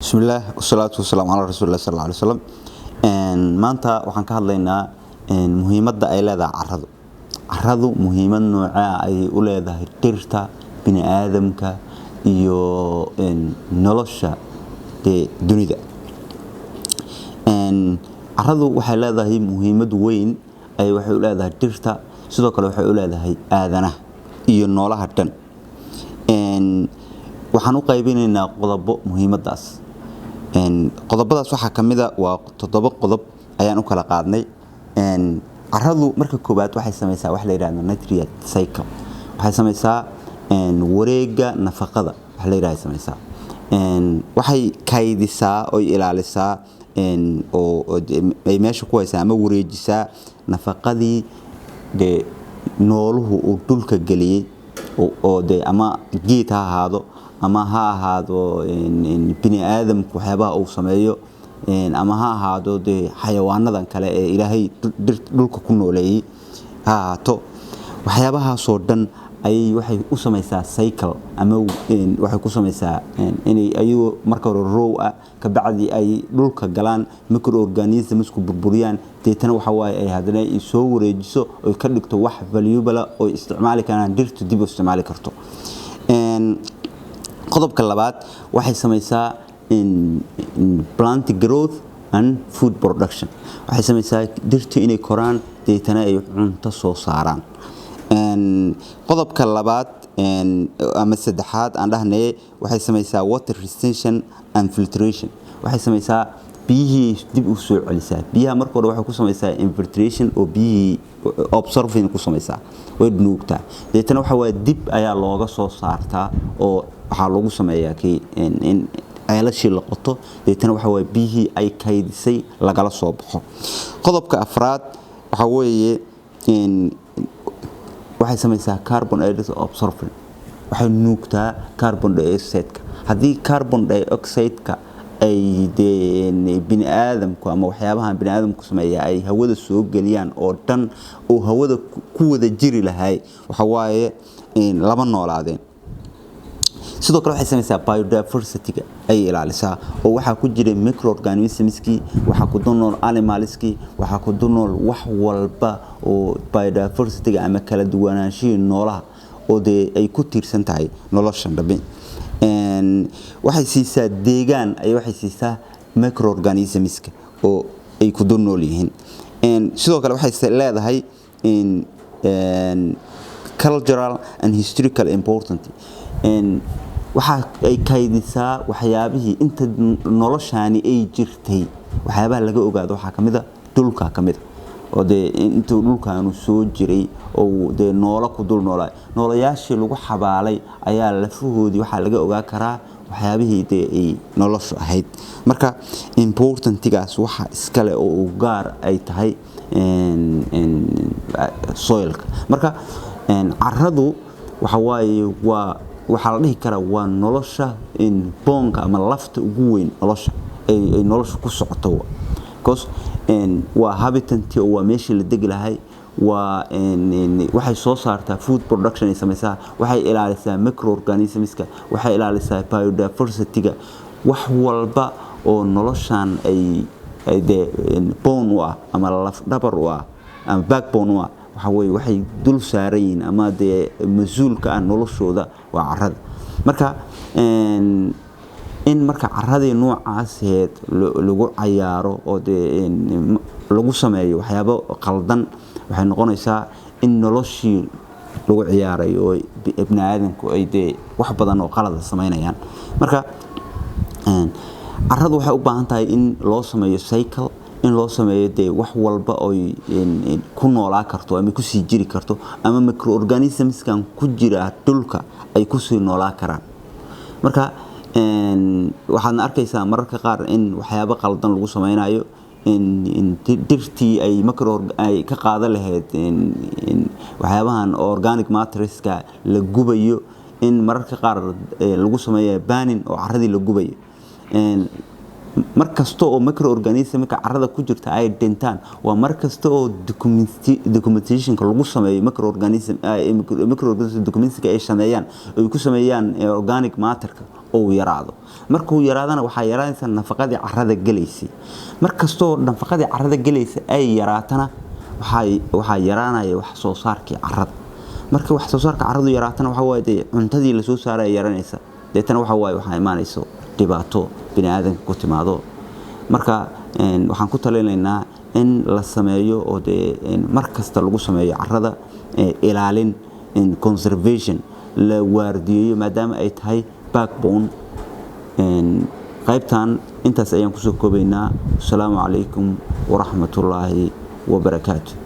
بسم الله والصلاة والسلام على رسول الله صلى الله عليه وسلم maanta waxaan ka hadlaynaa muhiimadda ay leedahay carradu muhiimad nooca ay u leedahay dhirta bini aadamka iyo nolosha dunida carradu waxay leedahay muhiimad weyn ay waxay u leedahay dhirta sidoo kale waxay u leedahay aadanaha iyo noolaha dhan waxaan u qaybinaynaa qodobo muhiimadaas qodobadaas waxa kamida waa 7 qodob ayaan u kala qaadnay carradu marka koobaad waxay samaysaa wax la yiraahdo nutrient cycle waxay samaysaa wareega nafaqada wax la yiraahdo samaysaa waxay kaydisaa oo ilaalisaa oo ay meesha ku haysaa ama wareejisaa nafaqadii nooluhu uu dhulka galiyay oo ama geed ha ahaado ama ha ahaado bini aadamku waxyaabaha uu sameeyo ama ha ahaado xayawaanadan kale ee ilaahay dhulka ku nooleeyay ha ahaato waxyaabahaas oo dhan ay waxay u samaysaa cycle ama waxay ku samaysaa inay ayuu marka hore row ah ka bacdi ay dhulka galaan microorganisms ku burburiyaan deetana waxa way ay hadana soo wareejiso oo ka dhigto wax valuable oo isticmaali karaan dhirtu dib u isticmaali karto qodobka labaad waxay samaysaa plant growth and food production waxay samaysaa dhirtu inay koraan deetana ay cunto soo saaraan qodobka labaad ama saddexaad aan dhahnay waxay samaysaa water retention and filtration waxay samaysaa biyihii dib u soo celisaa biyaha marka hore waxay ku samaysaa infiltration oo biyihii absorbing ku samaysaa way nuugtaa deetana waxa waa dib ayaa looga soo saartaa oo waxa lagu sameeyaa in ceelashii la qoto deetana waxa waa biyihii ay kaydisay lagala soo baxo qodobka afraad waxa weeye waxay samaysaa carbon dioxide absorption waxay nuugtaa carbon dioxide hadii carbon dioxide ka ay bini aadamku ama waxyaabaha bini aadamku sameeyaa ay hawada soo galiyaan oo dhan oo hawada ku wada jiri lahay waxa waaye laba noolaadeen sidoo kale waxay samaysaa biodiversity ay ilaalisaa oo waxa ku jira microorganismski waxa ku nool animalski waxa ku nool wax walba oo biodiversity ama kala duwanaanshiyo noolaha oo ay ku tiirsan tahay nolosha dhabi waxay siisaa deegaan ay waxay siisaa microorganismska oo ay ku nool yihiin sidoo kale waxay leedahay cultural and historical importance waxa ay kaydisaa waxyaabihii inta noloshaani ay jirtay waxyaabaha laga ogaado waxa kamida dhulka kamida oo inta dhulkaanu soo jiray oo noola ku dul noolay noolayaashii lagu xabaalay ayaa lafahoodii waxa laga ogaa karaa waxyaabihii ay noloshu ahayd marka importantigaas waxa iskale oo gaar ay tahay soilka marka carradu waxa waaye waxa la dhihi karaa waa nolosha boonka ama lafta ugu weyn nolosha ay nolosha ku socoto because waa habitat oo waa meeshii la degi lahay waa waxay soo saartaa food production ay samaysaa waxay ilaalisaa microorganismska waxay ilaalisaa biodiversity-ga wax walba oo noloshan ay bone u ah ama laf dhabar u ah ama backbone u ah waxa way waxay dul saarayeen ama masuulka ah noloshooda waa carrada marka in marka carradii noocaas lagu cayaaro oo lagu sameeyo waxyaabo qaldan waxay noqonaysaa in noloshii lagu ciyaaray oo ibn aadamku ay wax badan oo qalad sameeyaan marka carradu waxay u baahan tahay in loo sameeyo cycle in loo sameeyo wax walba oo ku noolaa karto ama ku sii jiri karto ama microorganisms kan ku jira dhulka ay ku sii noolaa karaan marka waxaad arkaysaa mararka qaar in waxyaabo qaldan lagu sameeyo in dirtii ay ay ka qaadan lahayd waxyaabahan organic matter-ska la gubayo in mararka qaar lagu sameeyo burning oo carradii la gubayo markasta oo microorganismka carrada ku jirta ay dhintaan waa markasta oo documentationka lagu sameeyo microorganism documentsiga ay sameeyaan ay ku sameeyaan organic matterka oo yaraado markuu yaraadana waxa yaraanaysa nafaqadii carrada galeysay markasta oo nafaqadii carrada galeysay ay yaraatana waxa yaraanaya wax soo saarkii carrada markii wax soo saarka carradu yaraatana waxa weeye cuntadii la soo saaray yaranaysa deetana waxa imaanayso dhibaato bini'aadanka ku timaado marka waxaan ku talinaynaa in la sameeyo oo markasta lagu sameeyo carrada ilaalin conservation la waardiyo maadaama ay tahay backbone qaybtan intaas ayaan ku soo koobaynaa. Assalaamu calaykum wa rahmatullaahi wa barakaatuh.